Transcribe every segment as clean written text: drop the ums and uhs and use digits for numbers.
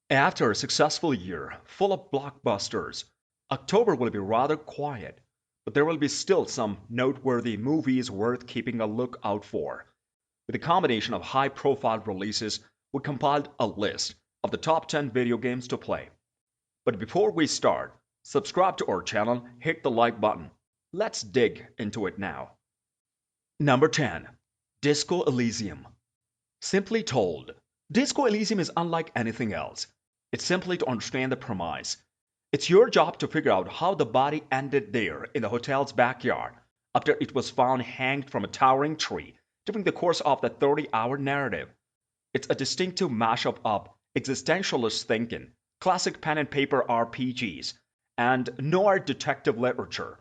After a successful year full of blockbusters, October will be rather quiet, but there will be still some noteworthy movies worth keeping a lookout for. With a combination of high profile releases, we compiled a list of the top 10 video games to play. But before we start, subscribe to our channel, hit the like button. Let's dig into it now. Number 10. Disco Elysium. Simply told, Disco Elysium is unlike anything else. It's simply to understand the premise. It's your job to figure out how the body ended there in the hotel's backyard after it was found hanged from a towering tree during the course of the 30-hour narrative. It's a distinctive mashup of existentialist thinking, classic pen and paper RPGs, and noir detective literature.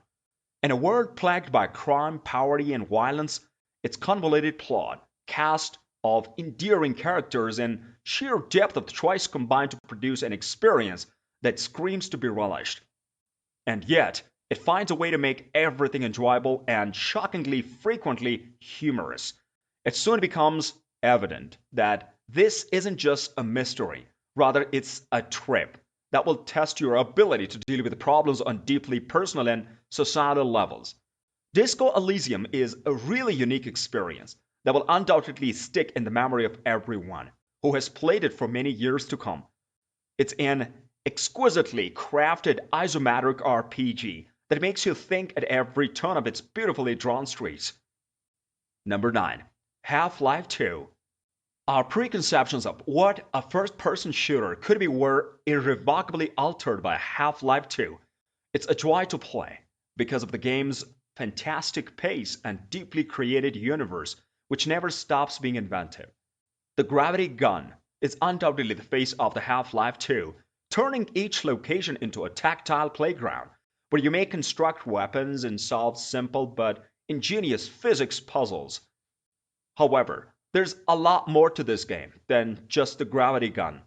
In a world plagued by crime, poverty, and violence, its convoluted plot, cast of endearing characters, and sheer depth of choice combine to produce an experience that screams to be relished. And yet, it finds a way to make everything enjoyable and shockingly frequently humorous. It soon becomes evident that this isn't just a mystery, rather, it's a trip that will test your ability to deal with problems on deeply personal and societal levels. Disco Elysium is a really unique experience that will undoubtedly stick in the memory of everyone who has played it for many years to come. It's an exquisitely crafted isometric RPG that makes you think at every turn of its beautifully drawn streets. Number 9. Half-Life 2. Our preconceptions of what a first-person shooter could be were irrevocably altered by Half-Life 2. It's a joy to play because of the game's fantastic pace and deeply created universe, which never stops being inventive. The gravity gun is undoubtedly the face of the Half-Life 2, turning each location into a tactile playground where you may construct weapons and solve simple but ingenious physics puzzles. However, there's a lot more to this game than just the gravity gun.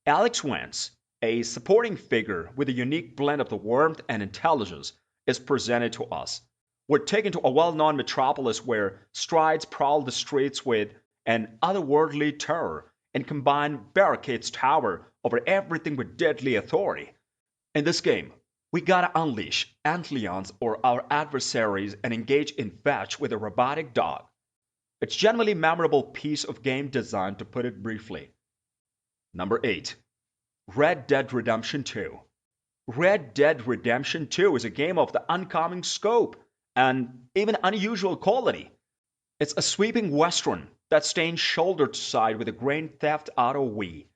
Alex Vance, a supporting figure with a unique blend of the warmth and intelligence, is presented to us. We're taken to a well-known metropolis where strides prowl the streets with an otherworldly terror and combine barricades tower over everything with deadly authority. In this game, we gotta unleash Antlions or our adversaries and engage in fetch with a robotic dog. It's genuinely memorable piece of game design to put it briefly. Number 8. Red Dead Redemption 2. Red Dead Redemption 2 is a game of the uncommon scope and even unusual quality. It's a sweeping western that stands shoulder to side with the Grand Theft Auto V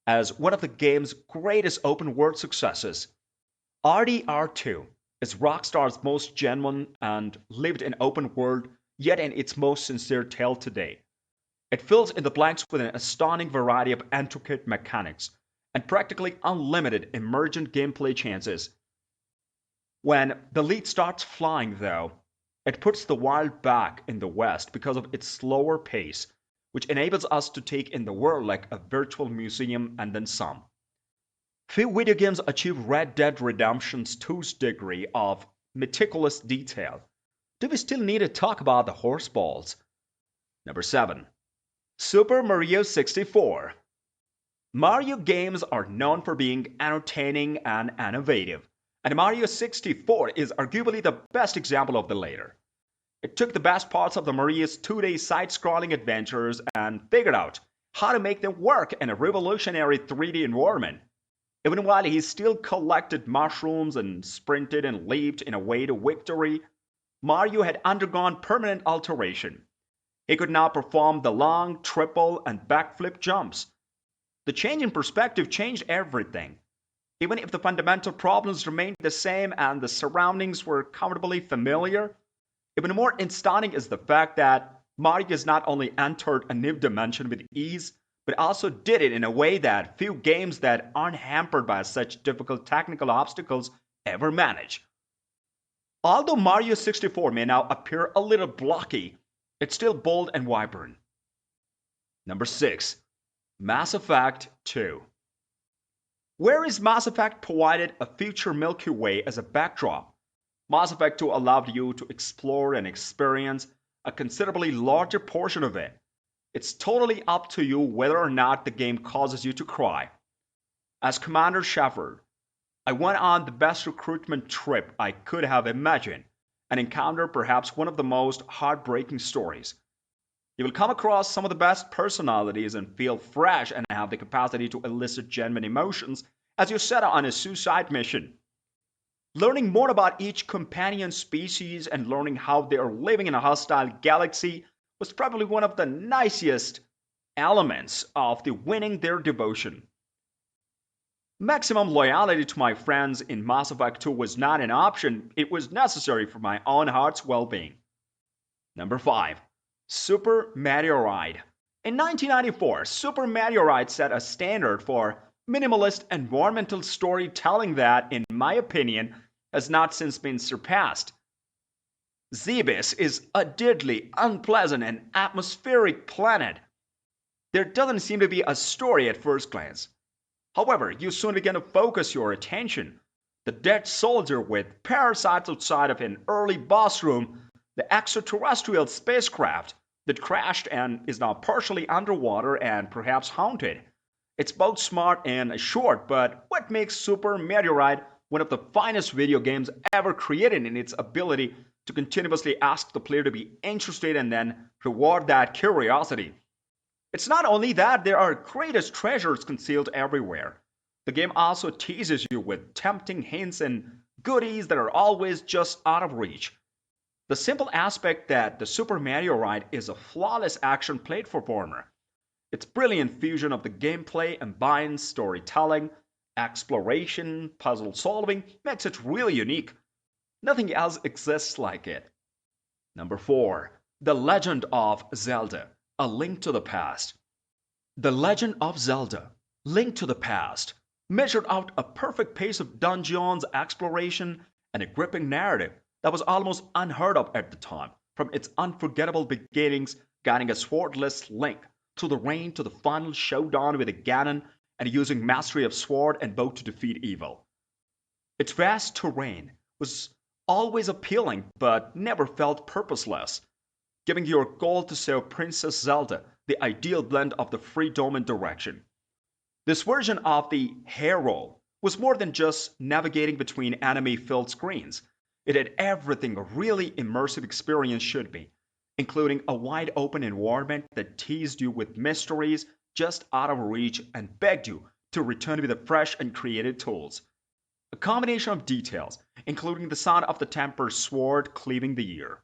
as one of the game's greatest open world successes. RDR2 is Rockstar's most genuine and lived in open world, yet in its most sincere tale today. It fills in the blanks with an astounding variety of intricate mechanics and practically unlimited emergent gameplay chances. When the lead starts flying, though, it puts the wild back in the West because of its slower pace, which enables us to take in the world like a virtual museum and then some. Few video games achieve Red Dead Redemption 2's degree of meticulous detail. Do we still need to talk about the horseballs? Number 7. Super Mario 64. Mario games are known for being entertaining and innovative, and Mario 64 is arguably the best example of the latter. It took the best parts of the Mario's 2D side-scrolling adventures and figured out how to make them work in a revolutionary 3D environment. Even while he still collected mushrooms and sprinted and leaped in a way to victory, Mario had undergone permanent alteration. He could now perform the long triple and backflip jumps. The change in perspective changed everything. Even if the fundamental problems remained the same and the surroundings were comfortably familiar, even more astounding is the fact that Mario has not only entered a new dimension with ease, but also did it in a way that few games that aren't hampered by such difficult technical obstacles ever manage. Although Mario 64 may now appear a little blocky, it's still bold and vibrant. Number 6. Mass Effect 2. Whereas Mass Effect provided a future Milky Way as a backdrop, Mass Effect 2 allowed you to explore and experience a considerably larger portion of it. It's totally up to you whether or not the game causes you to cry. As Commander Shepard, I went on the best recruitment trip I could have imagined and encountered perhaps one of the most heartbreaking stories. You will come across some of the best personalities and feel fresh and have the capacity to elicit genuine emotions as you set out on a suicide mission. Learning more about each companion species and learning how they are living in a hostile galaxy was probably one of the nicest elements of the winning their devotion. Maximum loyalty to my friends in Mass Effect 2 was not an option, it was necessary for my own heart's well being. Number 5. Super Meteorite. In 1994, Super Meteorite set a standard for minimalist environmental storytelling that, in my opinion, has not since been surpassed. Zebes is a deadly, unpleasant, and atmospheric planet. There doesn't seem to be a story at first glance. However, you soon begin to focus your attention. The dead soldier with parasites outside of an early boss room, the extraterrestrial spacecraft that crashed and is now partially underwater and perhaps haunted. It's both smart and short, but what makes Super Meteorite one of the finest video games ever created in its ability to continuously ask the player to be interested and then reward that curiosity. It's not only that there are greatest treasures concealed everywhere. The game also teases you with tempting hints and goodies that are always just out of reach. The simple aspect that the Super Mario Ride is a flawless action platformer. Its brilliant fusion of the gameplay combines storytelling, exploration, puzzle solving, makes it really unique. Nothing else exists like it. Number 4. The Legend of Zelda, A Link to the Past. The Legend of Zelda, Link to the Past, measured out a perfect pace of dungeons, exploration, and a gripping narrative that was almost unheard of at the time, from its unforgettable beginnings guiding a swordless Link through the rain to the final showdown with a Ganon and using mastery of sword and bow to defeat evil. Its vast terrain was always appealing but never felt purposeless, giving your goal to save Princess Zelda the ideal blend of the freedom and direction. This version of the hero was more than just navigating between enemy-filled screens. It had everything a really immersive experience should be, including a wide open environment that teased you with mysteries just out of reach and begged you to return with the fresh and creative tools. A combination of details, including the sound of the tempered sword cleaving the ear,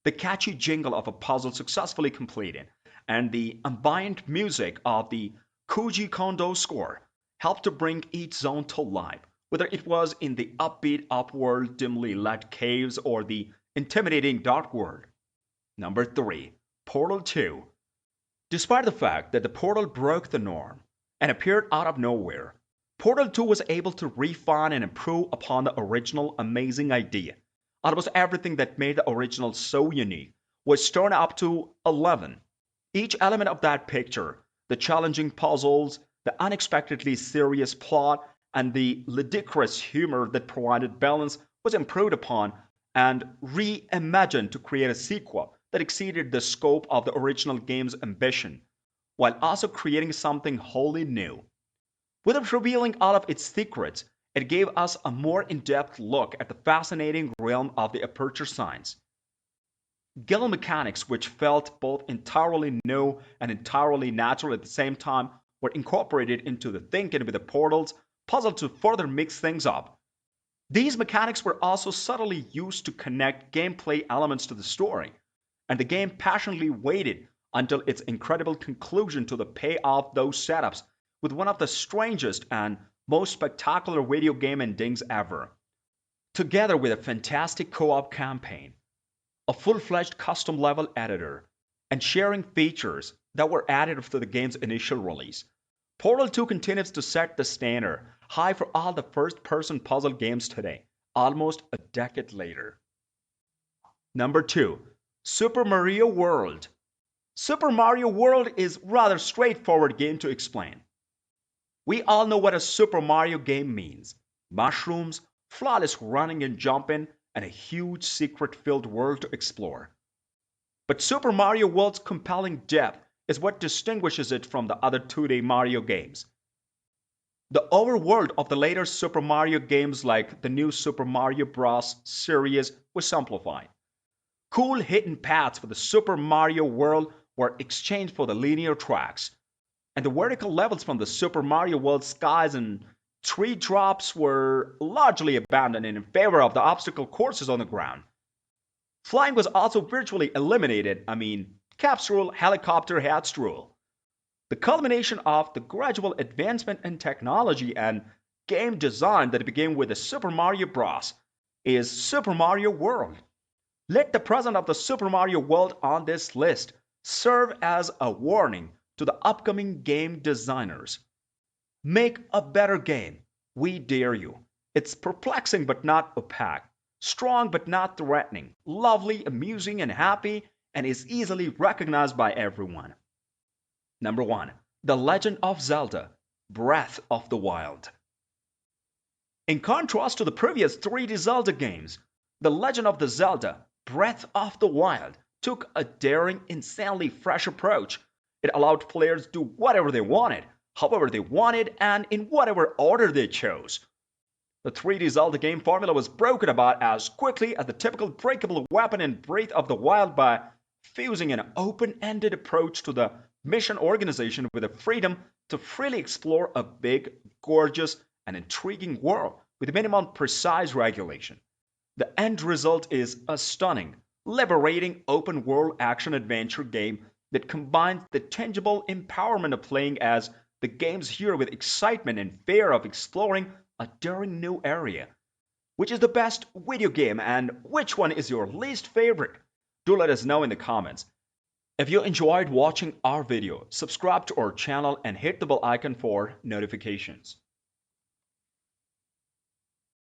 the catchy jingle of a puzzle successfully completed, and the ambient music of the Koji Kondo score helped to bring each zone to life, whether it was in the upbeat upworld dimly lit caves or the intimidating dark world. Number 3. Portal 2. Despite the fact that the Portal broke the norm and appeared out of nowhere, Portal 2 was able to refine and improve upon the original amazing idea. Almost everything that made the original so unique was turned up to 11. Each element of that picture, the challenging puzzles, the unexpectedly serious plot, and the ludicrous humor that provided balance, was improved upon and reimagined to create a sequel that exceeded the scope of the original game's ambition, while also creating something wholly new. Without revealing all of its secrets, it gave us a more in-depth look at the fascinating realm of the aperture science. Guild mechanics, which felt both entirely new and entirely natural at the same time, were incorporated into the thinking with the portal's puzzle to further mix things up. These mechanics were also subtly used to connect gameplay elements to the story, and the game passionately waited until its incredible conclusion to pay off those setups with one of the strangest and most spectacular video game endings ever. Together with a fantastic co-op campaign, a full-fledged custom level editor, and sharing features that were added after the game's initial release, Portal 2 continues to set the standard high for all the first-person puzzle games today, almost a decade later. Number 2. Super Mario World. Super Mario World is a rather straightforward game to explain. We all know what a Super Mario game means. Mushrooms, flawless running and jumping, and a huge secret-filled world to explore. But Super Mario World's compelling depth is what distinguishes it from the other 2D Mario games. The overworld of the later Super Mario games like the new Super Mario Bros. Series was simplified. Cool hidden paths for the Super Mario world were exchanged for the linear tracks, and the vertical levels from the Super Mario World skies and tree drops were largely abandoned in favor of the obstacle courses on the ground. Flying was also virtually eliminated. Caps rule, helicopter hats rule. The culmination of the gradual advancement in technology and game design that began with the Super Mario Bros. Is Super Mario World. Let the presence of the Super Mario World on this list serve as a warning to the upcoming game designers. Make a better game. We dare you. It's perplexing but not opaque, strong but not threatening, lovely, amusing, and happy, and is easily recognized by everyone. Number 1. The Legend of Zelda Breath of the Wild. In contrast to the previous 3D Zelda games, The Legend of the Zelda Breath of the Wild took a daring, insanely fresh approach. It allowed players to do whatever they wanted, however they wanted, and in whatever order they chose. The 3D Zelda game formula was broken about as quickly as the typical breakable weapon in Breath of the Wild by fusing an open-ended approach to the mission organization with the freedom to freely explore a big, gorgeous, and intriguing world with minimum precise regulation. The end result is a stunning, liberating open-world action-adventure game that combines the tangible empowerment of playing as the game's hero with excitement and fear of exploring a daring new area. Which is the best video game and which one is your least favorite? Do let us know in the comments. If you enjoyed watching our video, subscribe to our channel and hit the bell icon for notifications.